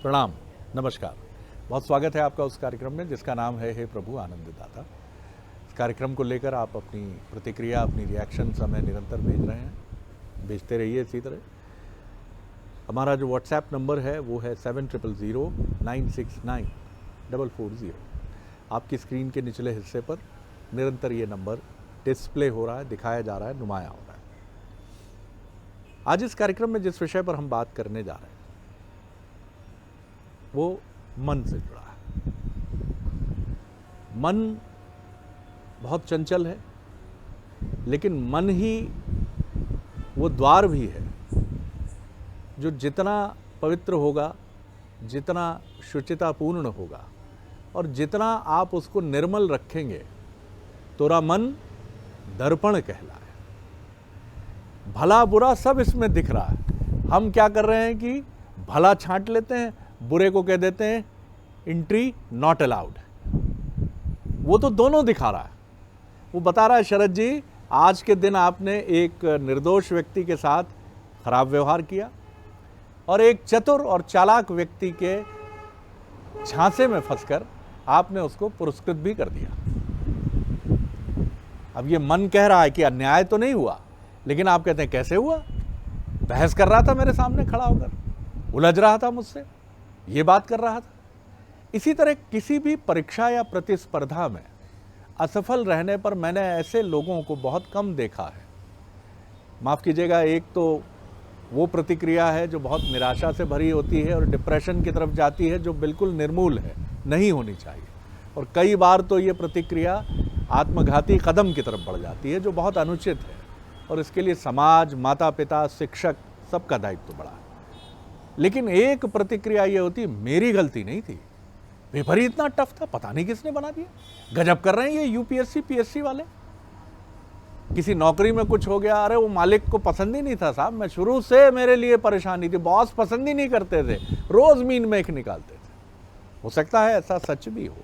प्रणाम, नमस्कार। बहुत स्वागत है आपका उस कार्यक्रम में जिसका नाम है हे प्रभु आनंददाता। इस कार्यक्रम को लेकर आप अपनी प्रतिक्रिया, अपनी रिएक्शंस हमें निरंतर भेज रहे हैं, भेजते रहिए इसी तरह। हमारा जो व्हाट्सएप नंबर है वो है 7009694440। आपकी स्क्रीन के निचले हिस्से पर निरंतर ये नंबर डिस्प्ले हो रहा है, दिखाया जा रहा है, नुमाया हो रहा है। आज इस कार्यक्रम में जिस विषय पर हम बात करने जा रहे हैं वो मन से जुड़ा है। मन बहुत चंचल है, लेकिन मन ही वो द्वार भी है जो जितना पवित्र होगा, जितना शुचितापूर्ण होगा और जितना आप उसको निर्मल रखेंगे, तोरा मन दर्पण कहलाए। भला बुरा सब इसमें दिख रहा है। हम क्या कर रहे हैं कि भला छांट लेते हैं, बुरे को कह देते हैं एंट्री नॉट अलाउड। वो तो दोनों दिखा रहा है। वो बता रहा है, शरद जी आज के दिन आपने एक निर्दोष व्यक्ति के साथ खराब व्यवहार किया और एक चतुर और चालाक व्यक्ति के झांसे में फंसकर आपने उसको पुरस्कृत भी कर दिया। अब ये मन कह रहा है कि अन्याय तो नहीं हुआ, लेकिन आप कहते हैं कैसे हुआ? बहस कर रहा था मेरे सामने खड़ा होकर, उलझ रहा था मुझसे, ये बात कर रहा था। इसी तरह किसी भी परीक्षा या प्रतिस्पर्धा में असफल रहने पर मैंने ऐसे लोगों को बहुत कम देखा है। माफ़ कीजिएगा, एक तो वो प्रतिक्रिया है जो बहुत निराशा से भरी होती है और डिप्रेशन की तरफ जाती है, जो बिल्कुल निर्मूल है, नहीं होनी चाहिए। और कई बार तो ये प्रतिक्रिया आत्मघाती कदम की तरफ बढ़ जाती है, जो बहुत अनुचित है और इसके लिए समाज, माता पिता, शिक्षक सबका दायित्व बड़ा है। लेकिन एक प्रतिक्रिया ये होती, मेरी गलती नहीं थी, पेपर ही इतना टफ था, पता नहीं किसने बना दिया। गजब कर रहे हैं ये यूपीएससी पीएससी वाले। किसी नौकरी में कुछ हो गया, अरे वो मालिक को पसंद ही नहीं था साहब, मैं शुरू से मेरे लिए परेशानी थी, बॉस पसंद ही नहीं करते थे, रोज मीन में एक निकालते थे। हो सकता है ऐसा सच भी हो,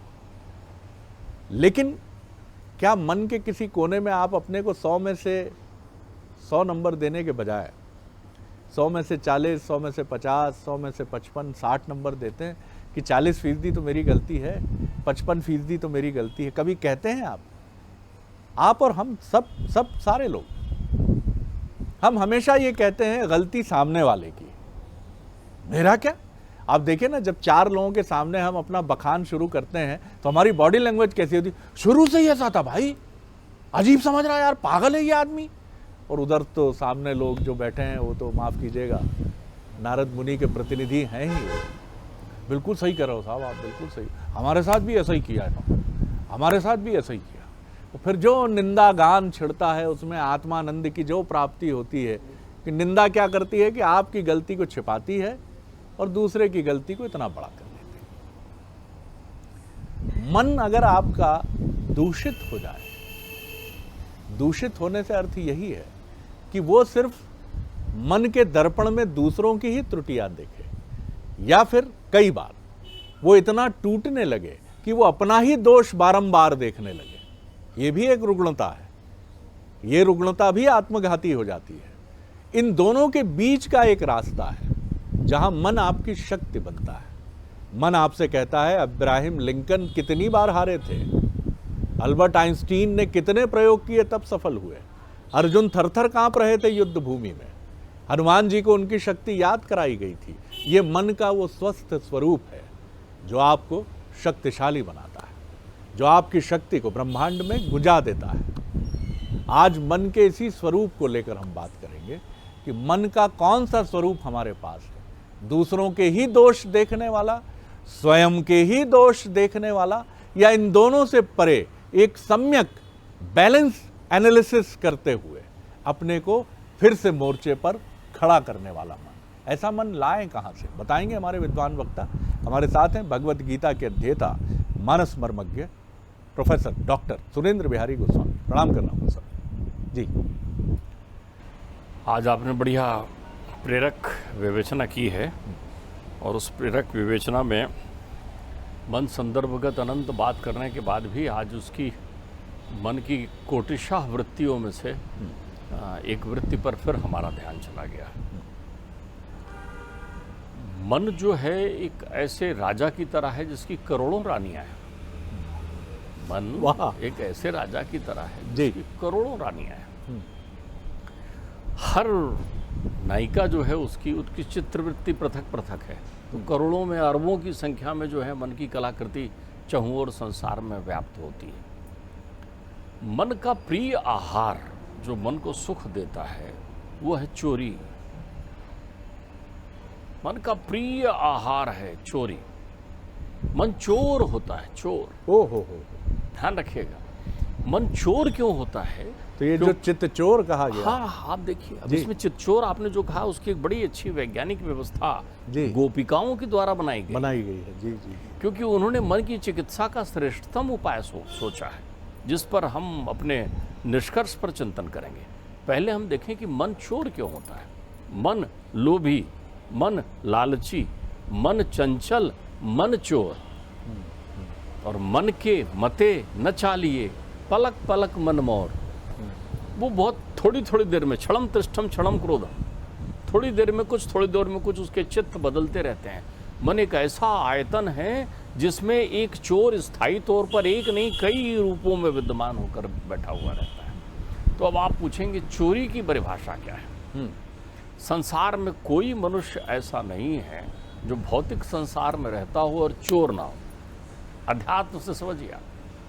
लेकिन क्या मन के किसी कोने में आप अपने को 100 में से 100 नंबर देने के बजाय 100 में से 40, 100 में से 50, 100 में से 55, 60 नंबर देते हैं कि 40% तो मेरी गलती है, 55% तो मेरी गलती है? कभी कहते हैं आप और हम सब सारे लोग, हम हमेशा ये कहते हैं गलती सामने वाले की, मेरा क्या? आप देखिए ना, जब 4 लोगों के सामने हम अपना बखान शुरू करते हैं तो हमारी बॉडी लैंग्वेज कैसी होती? शुरू से ही ऐसा था भाई, अजीब समझ रहा है यार, पागल है ये आदमी। और उधर तो सामने लोग जो बैठे हैं वो तो माफ़ कीजिएगा नारद मुनि के प्रतिनिधि हैं ही। बिल्कुल सही कह रहे हो साहब आप, बिल्कुल सही, हमारे साथ भी ऐसा ही किया है, हमारे साथ भी ऐसा ही किया। तो फिर जो निंदा गान छिड़ता है उसमें आत्मानंद की जो प्राप्ति होती है कि निंदा क्या करती है कि आपकी गलती को छिपाती है और दूसरे की गलती को इतना बड़ा कर देती है। मन अगर आपका दूषित हो जाए, दूषित होने से अर्थ यही है कि वो सिर्फ मन के दर्पण में दूसरों की ही त्रुटियां देखे, या फिर कई बार वो इतना टूटने लगे कि वो अपना ही दोष बारंबार देखने लगे। ये भी एक रुग्णता है, ये रुग्णता भी आत्मघाती हो जाती है। इन दोनों के बीच का एक रास्ता है जहां मन आपकी शक्ति बनता है। मन आपसे कहता है, अब्राहम लिंकन कितनी बार हारे थे, अल्बर्ट आइंस्टीन ने कितने प्रयोग किए तब सफल हुए, अर्जुन थरथर कांप रहे थे युद्ध भूमि में, हनुमान जी को उनकी शक्ति याद कराई गई थी। ये मन का वो स्वस्थ स्वरूप है जो आपको शक्तिशाली बनाता है, जो आपकी शक्ति को ब्रह्मांड में गुंजा देता है। आज मन के इसी स्वरूप को लेकर हम बात करेंगे कि मन का कौन सा स्वरूप हमारे पास है, दूसरों के ही दोष देखने वाला, स्वयं के ही दोष देखने वाला, या इन दोनों से परे एक सम्यक बैलेंस एनालिसिस करते हुए अपने को फिर से मोर्चे पर खड़ा करने वाला मन। ऐसा मन लाएं कहां से, बताएंगे हमारे विद्वान वक्ता। हमारे साथ हैं भगवत गीता के अध्येता, मानस मर्मज्ञ प्रोफेसर डॉक्टर सुरेंद्र बिहारी गोस्वामी। प्रणाम करना हूँ सर जी। आज आपने बढ़िया प्रेरक विवेचना की है और उस प्रेरक विवेचना में मन संदर्भगत अनंत बात करने के बाद भी आज उसकी मन की कोटिशाह वृत्तियों में से एक वृत्ति पर फिर हमारा ध्यान चला गया। मन जो है एक ऐसे राजा की तरह है जिसकी करोड़ों रानियां हैं। मन वाह। एक ऐसे राजा की तरह है जी। जिसकी करोड़ों रानियां हैं। हर नायिका जो है उसकी उसकी चित्रवृत्ति पृथक पृथक है। तो करोड़ों में अरबों की संख्या में जो है मन की कलाकृति चहुं ओर संसार में व्याप्त होती है। मन का प्रिय आहार जो मन को सुख देता है वो है चोरी। मन का प्रिय आहार है चोरी। मन चोर होता है, चोर। ओ हो। ध्यान रखिएगा, मन चोर क्यों होता है? तो ये जो चित्त चोर कहा गया, हाँ, आप देखिए, अब जी। इसमें चित्तचोर आपने जो कहा उसकी एक बड़ी अच्छी वैज्ञानिक व्यवस्था जी। गोपिकाओं के द्वारा बनाई गई, है। जी जी। क्योंकि उन्होंने मन की चिकित्सा का श्रेष्ठतम उपाय सोचा है, जिस पर हम अपने निष्कर्ष पर चिंतन करेंगे। पहले हम देखें कि मन चोर क्यों होता है। मन लोभी, मन लालची, मन चंचल, मन चोर। और मन के मते न चालिए, पलक पलक मन मोर। वो बहुत थोड़ी थोड़ी देर में क्षणम तिष्ठम क्षणम क्रोधम, थोड़ी देर में कुछ, थोड़ी देर में कुछ, उसके चित्त बदलते रहते हैं। मन एक ऐसा आयतन है जिसमें एक चोर स्थायी तौर पर एक नहीं कई रूपों में विद्यमान होकर बैठा हुआ रहता है। तो अब आप पूछेंगे चोरी की परिभाषा क्या है? संसार में कोई मनुष्य ऐसा नहीं है जो भौतिक संसार में रहता हो और चोर ना हो। अध्यात्म से समझिए,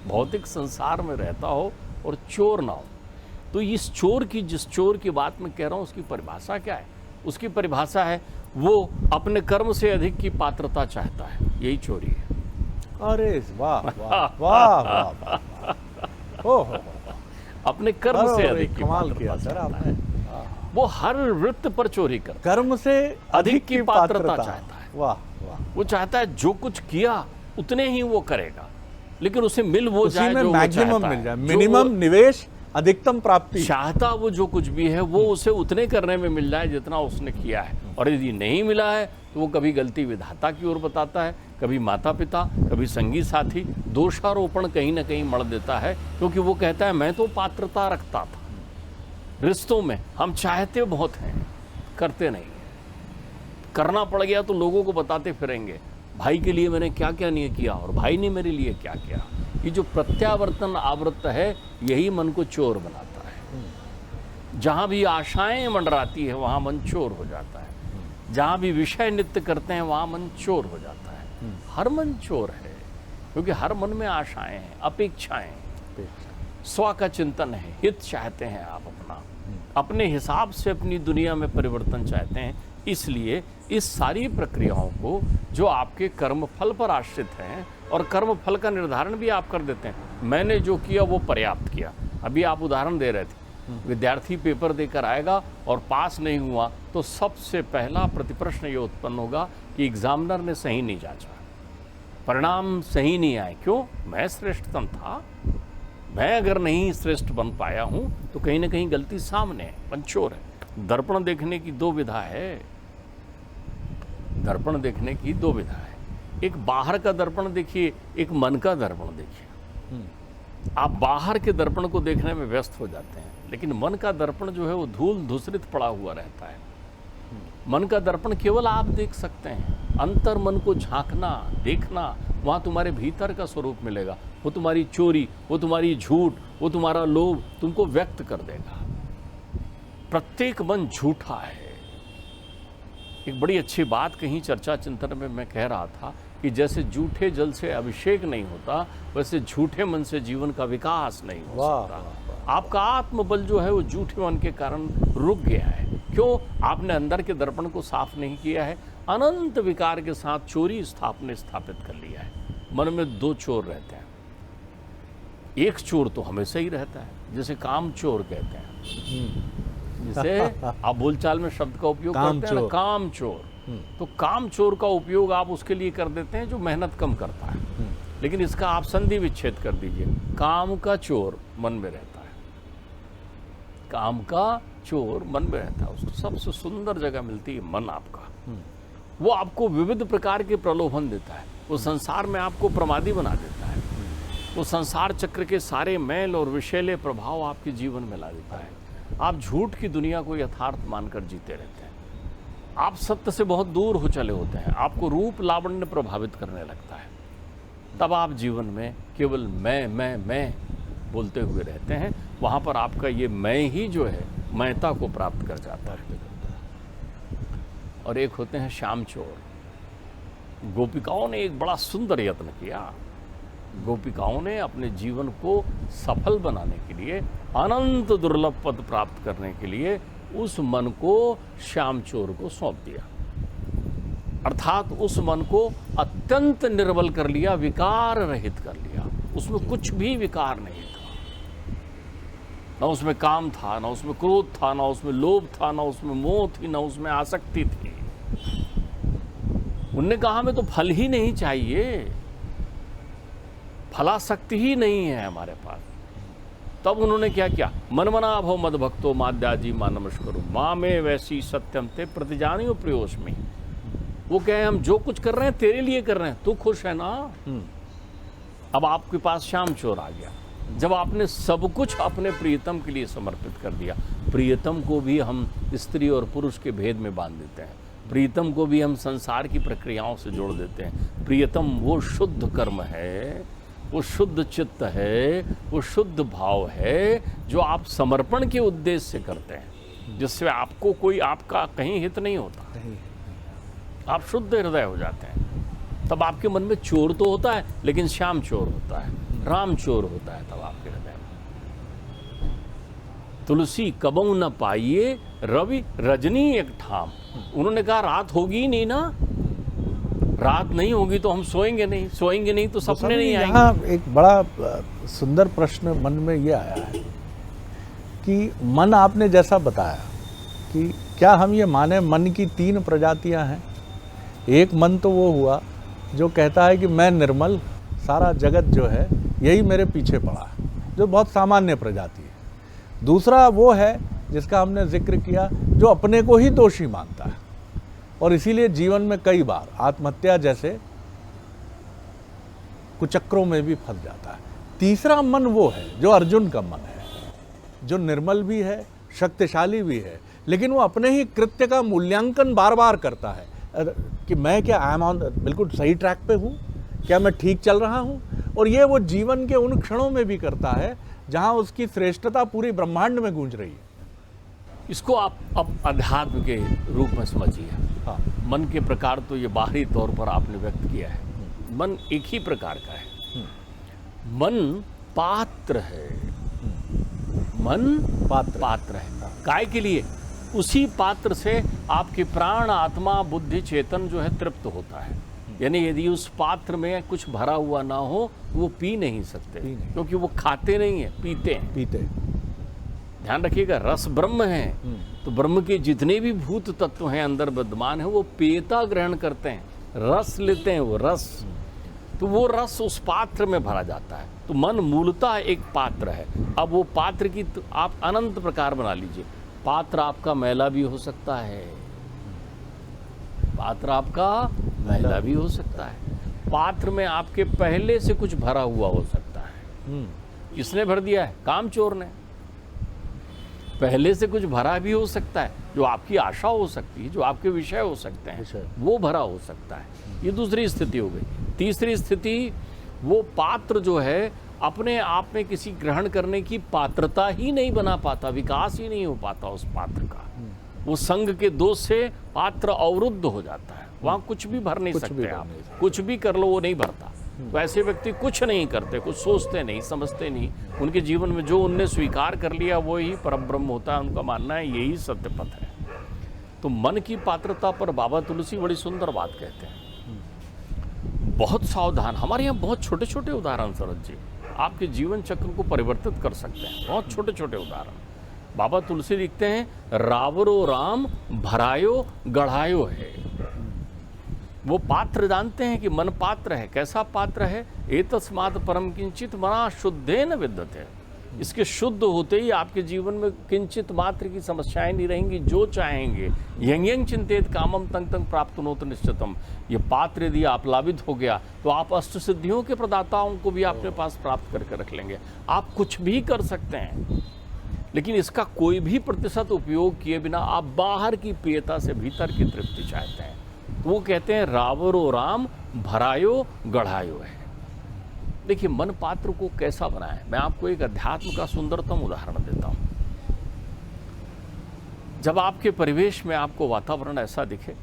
भौतिक संसार में रहता हो और चोर ना हो। तो इस चोर की, जिस चोर की बात मैं कह रहा हूं, उसकी परिभाषा क्या है? उसकी परिभाषा है वो अपने कर्म से अधिक की पात्रता चाहता है। यही चोरी है। अरे वाह वाह वाह वाह। ओहो, अपने कर्म से अधिक की कमाल पात्रता किया सर चाहता आपने। है। वो हर वृत्त पर चोरी करता है। कर्म से अधिक की पात्रता चाहता है। वाह वाह। वो चाहता है जो कुछ किया उतने ही वो करेगा, लेकिन उसे मिल वो उसी जाए में जो वो मैक्सिमम चाहता मिल है। जाए, जो मिनिमम वो निवेश अधिकतम प्राप्ति। चाहता वो जो कुछ भी है वो उसे उतने करने में मिल जाए जितना उसने किया है। और यदि नहीं मिला है तो वो कभी गलती विधाता की ओर बताता है, कभी माता पिता, कभी संगी साथी, दोषारोपण कहीं ना कहीं मढ़ देता है, क्योंकि वो कहता है मैं तो पात्रता रखता था। रिश्तों में हम चाहते बहुत हैं, करते नहीं। करना पड़ गया तो लोगों को बताते फिरेंगे, भाई के लिए मैंने क्या क्या नहीं किया और भाई ने मेरे लिए क्या किया। ये जो प्रत्यावर्तन आवृत्त है यही मन को चोर बनाता है। जहाँ भी आशाएं मंडराती है वहाँ मन चोर हो जाता है। जहाँ भी विषय नृत्य करते हैं वहाँ मन चोर हो जाता है। हर मन चोर है, क्योंकि हर मन में आशाएं हैं, अपेक्षाएं, स्व का चिंतन है, हित चाहते हैं आप अपना, अपने हिसाब से अपनी दुनिया में परिवर्तन चाहते हैं। इसलिए इस सारी प्रक्रियाओं को जो आपके कर्म फल पर आश्रित हैं, और कर्म फल का निर्धारण भी आप कर देते हैं, मैंने जो किया वो पर्याप्त किया। अभी आप उदाहरण दे रहे थे, विद्यार्थी पेपर देकर आएगा और पास नहीं हुआ तो सबसे पहला प्रतिप्रश्न ये उत्पन्न होगा कि एग्जामिनर ने सही नहीं जांचा, परिणाम सही नहीं आए। क्यों? मैं श्रेष्ठतम था, मैं अगर नहीं श्रेष्ठ बन पाया हूं तो कहीं ना कहीं गलती सामने है, पंचोर है। दर्पण देखने की दो विधा है, दर्पण देखने की दो विधा है। एक बाहर का दर्पण देखिए, एक मन का दर्पण देखिए। आप बाहर के दर्पण को देखने में व्यस्त हो जाते हैं, लेकिन मन का दर्पण जो है वो धूल धूसरित पड़ा हुआ रहता है। मन का दर्पण केवल आप देख सकते हैं, अंतर मन को झांकना, देखना, वहाँ तुम्हारे भीतर का स्वरूप मिलेगा। वो तुम्हारी चोरी, वो तुम्हारी झूठ, वो तुम्हारा लोभ तुमको व्यक्त कर देगा। प्रत्येक मन झूठा है। एक बड़ी अच्छी बात कहीं चर्चा चिंतन में मैं कह रहा था कि जैसे जूठे जल से अभिषेक नहीं होता, वैसे झूठे मन से जीवन का विकास नहीं हो सकता। आपका आत्मबल जो है वो झूठे मन के कारण रुक गया है। क्यों? आपने अंदर के दर्पण को साफ नहीं किया है। अनंत विकार के साथ चोरी स्थापित कर लिया है। मन में दो चोर रहते हैं। एक चोर तो हमेशा ही रहता है, जिसे काम चोर कहते हैं, जिसे आप बोलचाल में शब्द का उपयोग करते हैं ना, काम चोर। तो काम चोर का उपयोग आप उसके लिए कर देते हैं जो मेहनत कम करता है, लेकिन इसका आप संधि विच्छेद कर दीजिए। काम का चोर मन में रहता है, काम का चोर मन में रहता है। उसको सबसे सुंदर जगह मिलती है मन आपका। वो आपको विविध प्रकार के प्रलोभन देता है, वो संसार में आपको प्रमादी बना देता है, वो संसार चक्र के सारे मैल और विषैले प्रभाव आपके जीवन में ला देता है। आप झूठ की दुनिया को यथार्थ मानकर जीते रहते हैं। आप सत्य से बहुत दूर हो चले होते हैं, आपको रूप लावण्य प्रभावित करने लगता है, तब आप जीवन में केवल मैं बोलते हुए रहते हैं। वहाँ पर आपका ये मैं ही जो है मैता को प्राप्त कर जाता है। और एक होते हैं श्याम चोर। गोपिकाओं ने एक बड़ा सुंदर यत्न किया। गोपिकाओं ने अपने जीवन को सफल बनाने के लिए, अनंत दुर्लभ पद प्राप्त करने के लिए उस मन को श्याम चोर को सौंप दिया, अर्थात उस मन को अत्यंत निर्बल कर लिया, विकार रहित कर लिया। उसमें कुछ भी विकार नहीं था, न उसमें काम था, न उसमें क्रोध था, न उसमें लोभ था, न उसमें मोह थी, न उसमें आसक्ति थी। उनने कहा हमें तो फल ही नहीं चाहिए, फलासक्ति ही नहीं है हमारे पास। तब उन्होंने क्या किया? मन मना भव मद भक्तो माद्याजी मां नमस्करो माँ में वैसी सत्यम ते प्रतिजानियो प्रियोस्मि। वो कहे हम जो कुछ कर रहे हैं तेरे लिए कर रहे हैं, तू खुश है ना। अब आपके पास श्याम चोर आ गया। जब आपने सब कुछ अपने प्रियतम के लिए समर्पित कर दिया, प्रियतम को भी हम स्त्री और पुरुष के भेद में बांध देते हैं, प्रियतम को भी हम संसार की प्रक्रियाओं से जोड़ देते हैं। प्रियतम वो शुद्ध कर्म है, वो शुद्ध चित्त है, वो शुद्ध भाव है जो आप समर्पण के उद्देश्य से करते हैं, जिससे आपको कोई आपका कहीं हित नहीं होता, आप शुद्ध हृदय हो जाते हैं। तब आपके मन में चोर तो होता है, लेकिन श्याम चोर होता है, राम चोर होता है तब आपके हृदय में। तुलसी कबऊ न पाइए रवि रजनी एक ठाम। उन्होंने कहा रात होगी ही नहीं ना, रात नहीं होगी तो हम सोएंगे नहीं, सोएंगे नहीं तो सपने नहीं आएंगे। यहाँ एक बड़ा सुंदर प्रश्न मन में ये आया है कि मन आपने जैसा बताया कि क्या हम ये माने मन की 3 प्रजातियां हैं। एक मन तो वो हुआ जो कहता है कि मैं निर्मल, सारा जगत जो है यही मेरे पीछे पड़ा है, जो बहुत सामान्य प्रजाति है। दूसरा वो है जिसका हमने जिक्र किया, जो अपने को ही दोषी मानता है और इसीलिए जीवन में कई बार आत्महत्या जैसे कुचक्रों में भी फंस जाता है। तीसरा मन वो है जो अर्जुन का मन है, जो निर्मल भी है, शक्तिशाली भी है, लेकिन वो अपने ही कृत्य का मूल्यांकन बार बार करता है कि मैं क्या आई एम ऑन बिल्कुल सही ट्रैक पे हूँ, क्या मैं ठीक चल रहा हूँ। और ये वो जीवन के उन क्षणों में भी करता है जहाँ उसकी श्रेष्ठता पूरी ब्रह्मांड में गूंज रही है। इसको आप अब अध्यात्म के रूप में समझिए। हाँ, मन के प्रकार तो ये बाहरी तौर पर आपने व्यक्त किया है। मन एक ही प्रकार का है। मन पात्र है, मन पात्र है। काय के लिए? उसी पात्र से आपके प्राण, आत्मा, बुद्धि, चेतन जो है तृप्त होता है। यानी यदि उस पात्र में कुछ भरा हुआ ना हो वो पी नहीं सकते, क्योंकि वो खाते नहीं है, पीते हैं। ध्यान रखिएगा, रस ब्रह्म है, तो ब्रह्म के जितने भी भूत तत्व हैं अंदर विद्यमान है वो पेयता ग्रहण करते हैं, रस लेते हैं, वो रस। तो वो रस उस पात्र में भरा जाता है। तो मन मूलतः एक पात्र है। अब वो पात्र की तो आप अनंत प्रकार बना लीजिए। पात्र आपका मैला भी हो सकता है, पात्र आपका मैला भी हो सकता है, पात्र में आपके पहले से कुछ भरा हुआ हो सकता है। किसने भर दिया है? कामचोर ने। पहले से कुछ भरा भी हो सकता है, जो आपकी आशा हो सकती है, जो आपके विषय हो सकते हैं, वो भरा हो सकता है। ये दूसरी स्थिति हो गई। तीसरी स्थिति, वो पात्र जो है अपने आप में किसी ग्रहण करने की पात्रता ही नहीं बना पाता, विकास ही नहीं हो पाता उस पात्र का। वो संग के दोष से पात्र अवरुद्ध हो जाता है, वहाँ कुछ भी भर नहीं सकते आप, कुछ भी कर लो वो नहीं भरता। तो ऐसे व्यक्ति कुछ नहीं करते, कुछ सोचते नहीं, समझते नहीं। उनके जीवन में जो उनने स्वीकार कर लिया वो ही परब्रह्म होता है। उनका मानना है यही सत्य पथ है। तो मन की पात्रता पर बाबा तुलसी बड़ी सुंदर बात कहते हैं। बहुत सावधान, हमारे यहाँ बहुत छोटे छोटे उदाहरण शरद जी आपके जीवन चक्र को परिवर्तित कर सकते हैं। बहुत छोटे छोटे उदाहरण। बाबा तुलसी लिखते हैं, रावरो राम भरायो गढ़ायो है। वो पात्र जानते हैं कि मन पात्र है। कैसा पात्र है? एतस्मात् परम किंचित मना शुद्धेन विद्यते। इसके शुद्ध होते ही आपके जीवन में किंचित मात्र की समस्याएं नहीं रहेंगी। जो चाहेंगे, यंग यंग चिंतित कामम तंग तंग प्राप्तनोत निश्चितम। ये पात्र यदि आप लाभित हो गया तो आप अष्ट सिद्धियों के प्रदाताओं को भी अपने पास प्राप्त करके रख लेंगे। आप कुछ भी कर सकते हैं। लेकिन इसका कोई भी प्रतिशत उपयोग किए बिना आप बाहर की पेयता से भीतर की तृप्ति चाहते हैं। तो वो कहते हैं रावरो राम भरायो गढ़ायो है। देखिए मन पात्र को कैसा बनाए, मैं आपको एक अध्यात्म का सुंदरतम उदाहरण देता हूं। जब आपके परिवेश में आपको वातावरण ऐसा दिखे,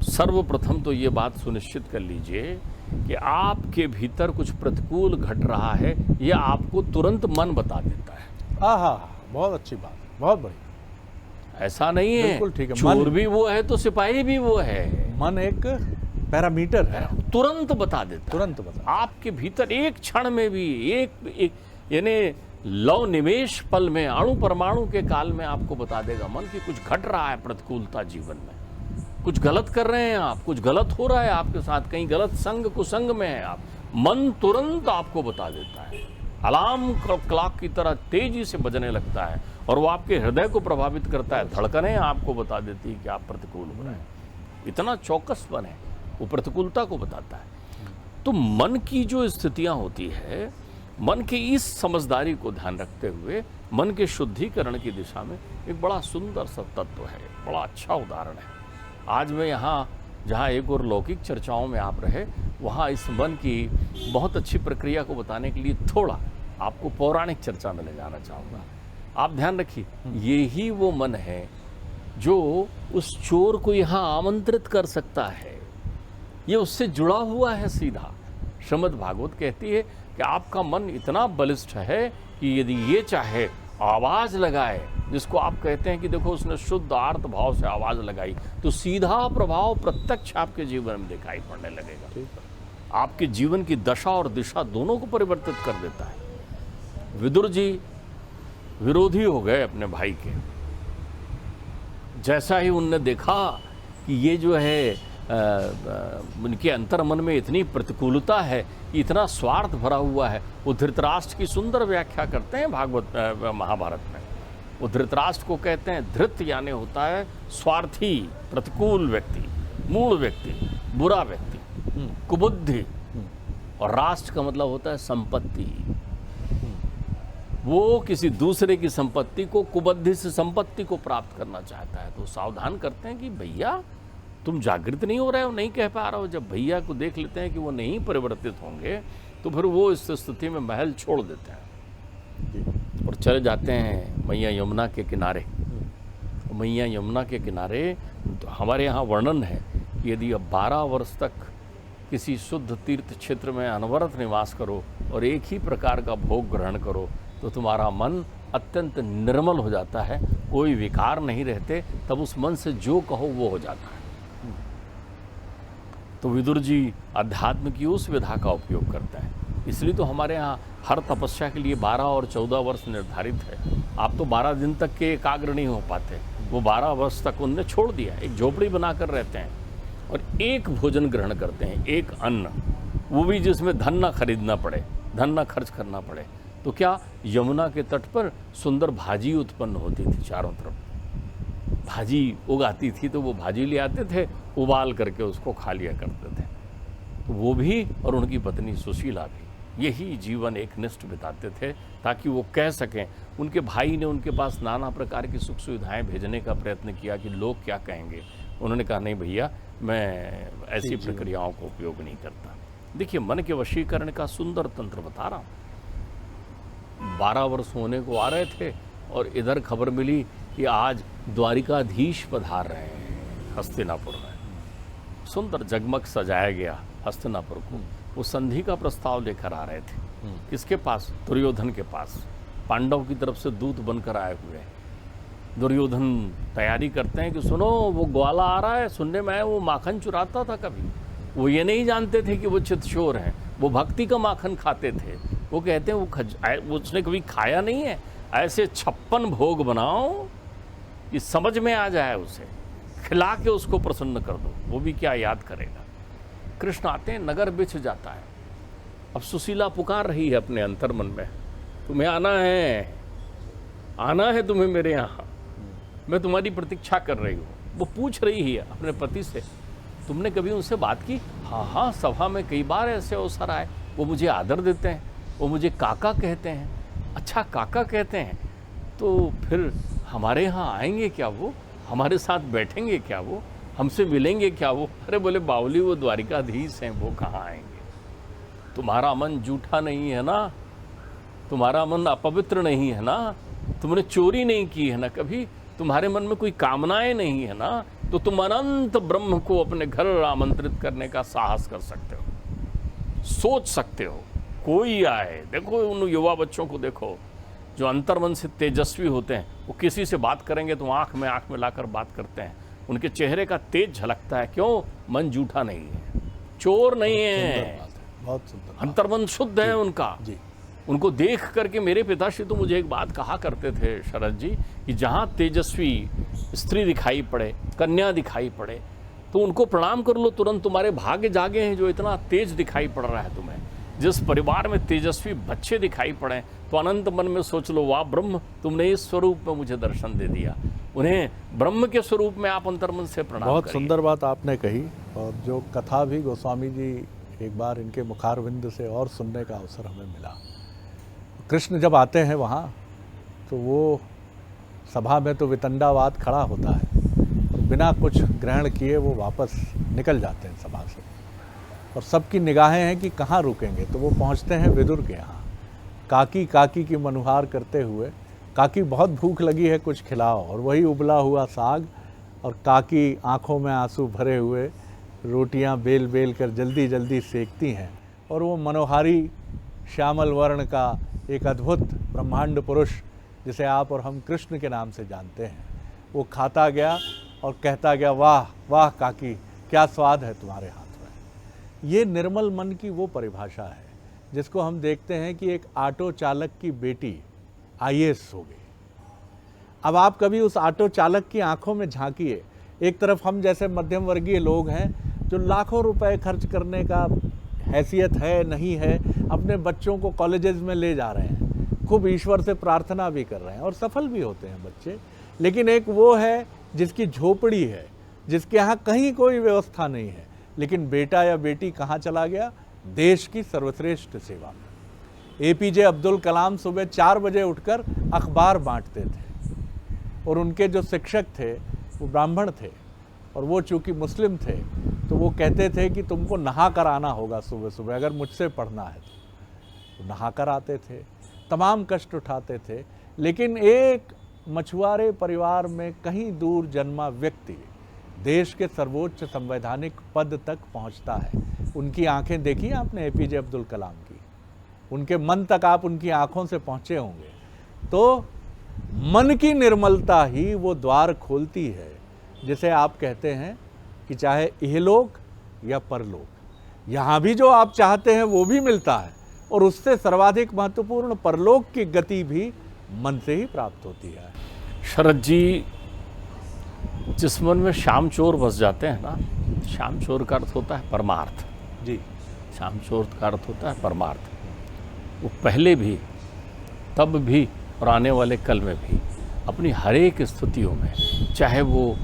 सर्वप्रथम तो ये बात सुनिश्चित कर लीजिए कि आपके भीतर कुछ प्रतिकूल घट रहा है, यह आपको तुरंत मन बता देता है। हाँ, बहुत अच्छी बात, बहुत बढ़िया। ऐसा नहीं है, बिल्कुल ठीक है। चोर भी वो है तो सिपाही भी वो है। मन एक पैरामीटर है, तुरंत बता देता, तुरंत बता। आपके भीतर एक क्षण में भी एक यानी लव निमेश पल में, अणु परमाणु के काल में आपको बता देगा मन कि कुछ घट रहा है प्रतिकूलता जीवन में, कुछ गलत कर रहे हैं आप, कुछ गलत हो रहा है आपके साथ, कहीं गलत संग कुसंग में है आप। मन तुरंत आपको बता देता है, अलार्म क्लॉक की तरह तेजी से बजने लगता है और वो आपके हृदय को प्रभावित करता है। धड़कनें आपको बता देती है कि आप प्रतिकूल हो रहे हैं। इतना चौकस मन है, वो प्रतिकूलता को बताता है। तो मन की जो स्थितियां होती है, मन की इस समझदारी को ध्यान रखते हुए मन के शुद्धिकरण की दिशा में एक बड़ा सुंदर सा तत्व है, बड़ा अच्छा उदाहरण है। आज मैं यहाँ जहाँ एक और लौकिक चर्चाओं में आप रहे, वहाँ इस मन की बहुत अच्छी प्रक्रिया को बताने के लिए थोड़ा आपको पौराणिक चर्चा में ले जाना चाहूँगा। आप ध्यान रखिए, यही वो मन है जो उस चोर को यहाँ आमंत्रित कर सकता है। ये उससे जुड़ा हुआ है सीधा। श्रीमद् भागवत कहती है कि आपका मन इतना बलिष्ठ है कि यदि ये चाहे आवाज लगाए, जिसको आप कहते हैं कि देखो उसने शुद्ध आर्त भाव से आवाज लगाई, तो सीधा प्रभाव प्रत्यक्ष आपके जीवन में दिखाई पड़ने लगेगा। आपके जीवन की दशा और दिशा दोनों को परिवर्तित कर देता है। विदुर जी विरोधी हो गए अपने भाई के। जैसा ही उनने देखा कि ये जो है उनके अंतर मन में इतनी प्रतिकूलता है, इतना स्वार्थ भरा हुआ है, वो धृतराष्ट्र की सुंदर व्याख्या करते हैं भागवत महाभारत में। वो धृतराष्ट्र को कहते हैं धृत, यानी होता है स्वार्थी, प्रतिकूल व्यक्ति, मूल व्यक्ति, बुरा व्यक्ति, कुबुद्धि, और राष्ट्र का मतलब होता है संपत्ति। वो किसी दूसरे की संपत्ति को कुबुद्धि से संपत्ति को प्राप्त करना चाहता है। तो सावधान करते हैं कि भैया तुम जागृत नहीं हो रहे हो, नहीं कह पा रहे हो। जब भैया को देख लेते हैं कि वो नहीं परिवर्तित होंगे, तो फिर वो इस स्थिति में महल छोड़ देते हैं और चले जाते हैं मैया यमुना के किनारे। मैया यमुना के किनारे तो हमारे यहाँ वर्णन है कि यदि अब 12 वर्ष तक किसी शुद्ध तीर्थ क्षेत्र में अनवरत निवास करो और एक ही प्रकार का भोग ग्रहण करो, तो तुम्हारा मन अत्यंत निर्मल हो जाता है, कोई विकार नहीं रहते। तब उस मन से जो कहो वो हो जाता है। तो विदुर जी अध्यात्म की उस विधा का उपयोग करता है। इसलिए तो हमारे यहाँ हर तपस्या के लिए 12 और 14 वर्ष निर्धारित है। आप तो 12 दिन तक के एकाग्र नहीं हो पाते, वो 12 वर्ष तक उनने छोड़ दिया। एक झोपड़ी बनाकर रहते हैं और एक भोजन ग्रहण करते हैं, एक अन्न, वो भी जिसमें धन ना खरीदना पड़े, धन ना खर्च करना पड़े। तो क्या यमुना के तट पर सुंदर भाजी उत्पन्न होती थी, चारों तरफ भाजी उगाती थी, तो वो भाजी ले आते थे, उबाल करके उसको खा लिया करते थे। तो वो भी और उनकी पत्नी सुशीला भी यही जीवन एक निष्ठ बिताते थे, ताकि वो कह सकें। उनके भाई ने उनके पास नाना प्रकार की सुख सुविधाएं भेजने का प्रयत्न किया कि लोग क्या कहेंगे। उन्होंने कहा नहीं भैया, मैं ऐसी प्रक्रियाओं को उपयोग नहीं करता। देखिए मन के वशीकरण का सुंदर तंत्र बता रहा हूँ। 12 वर्ष होने को आ रहे थे और इधर खबर मिली कि आज द्वारिकाधीश पधार रहे हैं हस्तिनापुर में। सुंदर जगमग सजाया गया हस्तिनापुर को। वो संधि का प्रस्ताव लेकर आ रहे थे। किसके पास? दुर्योधन के पास। पांडव की तरफ से दूत बनकर आए हुए। दुर्योधन तैयारी करते हैं कि सुनो, वो ग्वाला आ रहा है, सुनने में आया वो माखन चुराता था कभी। वो ये नहीं जानते थे कि वो चितशोर हैं, वो भक्ति का माखन खाते थे। वो कहते हैं वो उसने कभी खाया नहीं है, ऐसे 56 भोग बनाओ कि समझ में आ जाए, उसे खिला के उसको प्रसन्न कर दो, वो भी क्या याद करेगा। कृष्ण आते हैं, नगर बिछ जाता है। अब सुशीला पुकार रही है अपने अंतर मन में, तुम्हें आना है, आना है तुम्हें मेरे यहाँ, मैं तुम्हारी प्रतीक्षा कर रही हूँ। वो पूछ रही है अपने पति से, तुमने कभी उनसे बात की? हाँ हाँ, सभा में कई बार ऐसे अवसर आए, वो मुझे आदर देते हैं, वो मुझे काका कहते हैं। अच्छा काका कहते हैं, तो फिर हमारे यहाँ आएंगे क्या वो, हमारे साथ बैठेंगे क्या वो, हमसे मिलेंगे क्या वो? अरे बोले बावली वो द्वारिकाधीश हैं, वो कहाँ आएंगे? तुम्हारा मन झूठा नहीं है ना, तुम्हारा मन अपवित्र नहीं है ना, तुमने चोरी नहीं की है ना कभी, तुम्हारे मन में कोई कामनाएं नहीं है ना, तो तुम अनंत ब्रह्म को अपने घर आमंत्रित करने का साहस कर सकते हो, सोच सकते हो। कोई आए, देखो उन युवा बच्चों को देखो जो अंतर्मन से तेजस्वी होते हैं, वो किसी से बात करेंगे तो आंख में लाकर बात करते हैं, उनके चेहरे का तेज झलकता है। क्यों? मन झूठा नहीं है, चोर नहीं है, बहुत सुंदर, अंतर्मन शुद्ध है उनका। जी। उनको देख करके मेरे पिताश्री तो मुझे एक बात कहा करते थे शरद जी, कि जहाँ तेजस्वी स्त्री दिखाई पड़े, कन्या दिखाई पड़े, तो उनको प्रणाम कर लो, तुरंत तुम्हारे भाग्य जागे हैं जो इतना तेज दिखाई पड़ रहा है तुम्हें। जिस परिवार में तेजस्वी बच्चे दिखाई पड़े तो अनंत मन में सोच लो, वाह ब्रह्म, तुमने इस स्वरूप में मुझे दर्शन दे दिया। उन्हें ब्रह्म के स्वरूप में आप अंतर्मन से प्रणाम बहुत करिए। सुंदर बात आपने कही, और जो कथा भी गोस्वामी जी एक बार इनके मुखारविंद से और सुनने का अवसर हमें मिला। कृष्ण जब आते हैं वहाँ तो वो सभा में तो वितंडावाद खड़ा होता है, और बिना कुछ ग्रहण किए वो वापस निकल जाते हैं सभा से, और सबकी निगाहें हैं कि कहाँ रुकेंगे। तो वो पहुँचते हैं विदुर के यहाँ, काकी काकी की मनुहार करते हुए। काकी बहुत भूख लगी है, कुछ खिलाओ, और वही उबला हुआ साग, और काकी आँखों में आंसू भरे हुए रोटियां बेल बेल कर जल्दी जल्दी सेकती हैं, और वो मनोहारी श्यामल वर्ण का एक अद्भुत ब्रह्मांड पुरुष, जिसे आप और हम कृष्ण के नाम से जानते हैं, वो खाता गया और कहता गया, वाह वाह काकी, क्या स्वाद है तुम्हारे हाथ में। ये निर्मल मन की वो परिभाषा है जिसको हम देखते हैं कि एक ऑटो चालक की बेटी IAS हो गई। अब आप कभी उस ऑटो चालक की आंखों में झांकिए, एक तरफ हम जैसे मध्यम वर्गीय लोग हैं जो लाखों रुपए खर्च करने का हैसियत है नहीं है, अपने बच्चों को कॉलेजेस में ले जा रहे हैं, खूब ईश्वर से प्रार्थना भी कर रहे हैं और सफल भी होते हैं बच्चे। लेकिन एक वो है जिसकी झोपड़ी है, जिसके यहाँ कहीं कोई व्यवस्था नहीं है, लेकिन बेटा या बेटी कहाँ चला गया? देश की सर्वश्रेष्ठ सेवा में। APJ अब्दुल कलाम सुबह 4 बजे उठकर अखबार बांटते थे, और उनके जो शिक्षक थे वो ब्राह्मण थे, और वो चूँकि मुस्लिम थे तो वो कहते थे कि तुमको नहा कर आना होगा सुबह सुबह, अगर मुझसे पढ़ना है तो नहा कर आते थे, तमाम कष्ट उठाते थे। लेकिन एक मछुआरे परिवार में कहीं दूर जन्मा व्यक्ति देश के सर्वोच्च संवैधानिक पद तक पहुंचता है। उनकी आंखें देखी आपने APJ अब्दुल कलाम की, उनके मन तक आप उनकी आंखों से पहुंचे होंगे। तो मन की निर्मलता ही वो द्वार खोलती है जिसे आप कहते हैं कि चाहे इहलोक या परलोक, यहाँ भी जो आप चाहते हैं वो भी मिलता है, और उससे सर्वाधिक महत्वपूर्ण परलोक की गति भी मन से ही प्राप्त होती है। शरद जी, जिस मन में श्याम चोर बस जाते हैं ना, श्याम चोर का अर्थ होता है परमार्थ जी। श्याम चोर का अर्थ होता है परमार्थ। वो पहले भी, तब भी और आने वाले कल में भी अपनी हर एक स्थितियों में, चाहे वो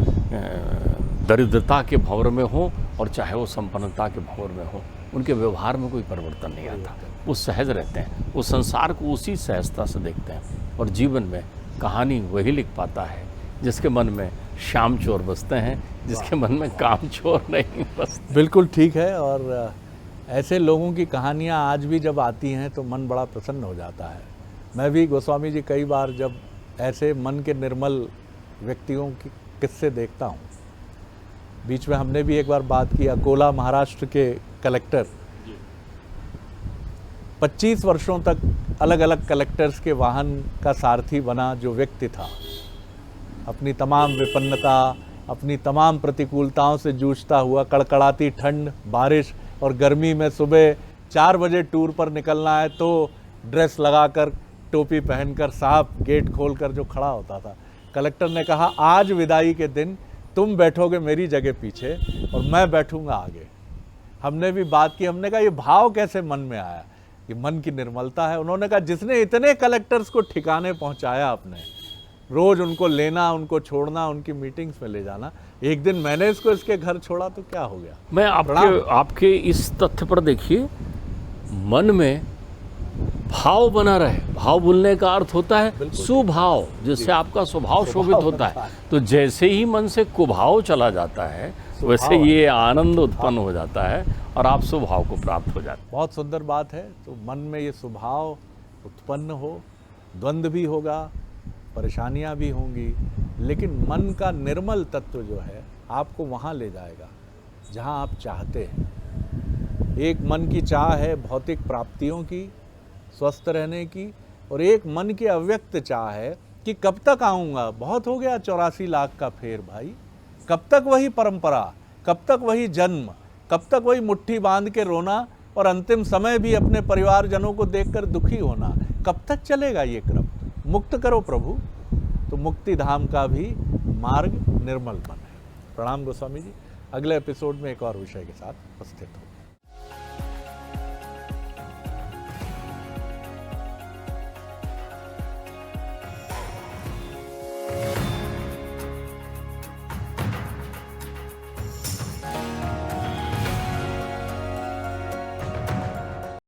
दरिद्रता के भंवर में हो और चाहे वो संपन्नता के भंवर में हो, उनके व्यवहार में कोई परिवर्तन नहीं आता। वो सहज रहते हैं, वो संसार को उसी सहजता से देखते हैं, और जीवन में कहानी वही लिख पाता है जिसके मन में श्याम चोर बसते हैं, जिसके मन में काम चोर नहीं बसते। बिल्कुल ठीक है, और ऐसे लोगों की कहानियाँ आज भी जब आती हैं तो मन बड़ा प्रसन्न हो जाता है। मैं भी गोस्वामी जी कई बार जब ऐसे मन के निर्मल व्यक्तियों की किस्से देखता हूँ, बीच में हमने भी एक बार बात की अकोला महाराष्ट्र के कलेक्टर, 25 वर्षों तक अलग अलग कलेक्टर्स के वाहन का सारथी बना जो व्यक्ति था, अपनी तमाम विपन्नता, अपनी तमाम प्रतिकूलताओं से जूझता हुआ, कड़कड़ाती ठंड, बारिश और गर्मी में सुबह 4 बजे टूर पर निकलना है तो ड्रेस लगाकर, टोपी पहनकर, साहब गेट खोलकर जो खड़ा होता था। कलेक्टर ने कहा, आज विदाई के दिन तुम बैठोगे मेरी जगह पीछे और मैं बैठूंगा आगे। हमने भी बात की, हमने कहा ये भाव कैसे मन में आया? ये मन की निर्मलता है। उन्होंने कहा जिसने इतने कलेक्टर्स को ठिकाने पहुंचाया, अपने रोज उनको लेना, उनको छोड़ना, उनकी मीटिंग्स में ले जाना, एक दिन मैंने इसको इसके घर छोड़ा तो क्या हो गया? मैं आपके इस तथ्य पर देखिए, मन में भाव बना रहे। भाव बोलने का अर्थ होता है सुभाव, जिससे आपका स्वभाव शोभित होता है। तो जैसे ही मन से कुभाव चला जाता है वैसे ये आनंद उत्पन्न हो जाता है और आप स्वभाव को प्राप्त हो जाते हैं। बहुत सुंदर बात है। तो मन में ये स्वभाव उत्पन्न हो, द्वंद्व भी होगा, परेशानियां भी होंगी, लेकिन मन का निर्मल तत्व जो है आपको वहाँ ले जाएगा जहाँ आप चाहते हैं। एक मन की चाह है भौतिक प्राप्तियों की, स्वस्थ रहने की, और एक मन की अव्यक्त चाह है कि कब तक आऊँगा, बहुत हो गया 84 लाख का फेर भाई, कब तक वही परंपरा, कब तक वही जन्म, कब तक वही मुट्ठी बांध के रोना और अंतिम समय भी अपने परिवारजनों को देखकर दुखी होना, कब तक चलेगा ये क्रम? मुक्त करो प्रभु। तो मुक्ति धाम का भी मार्ग निर्मल मन है। प्रणाम गोस्वामी जी। अगले एपिसोड में एक और विषय के साथ उपस्थित हो।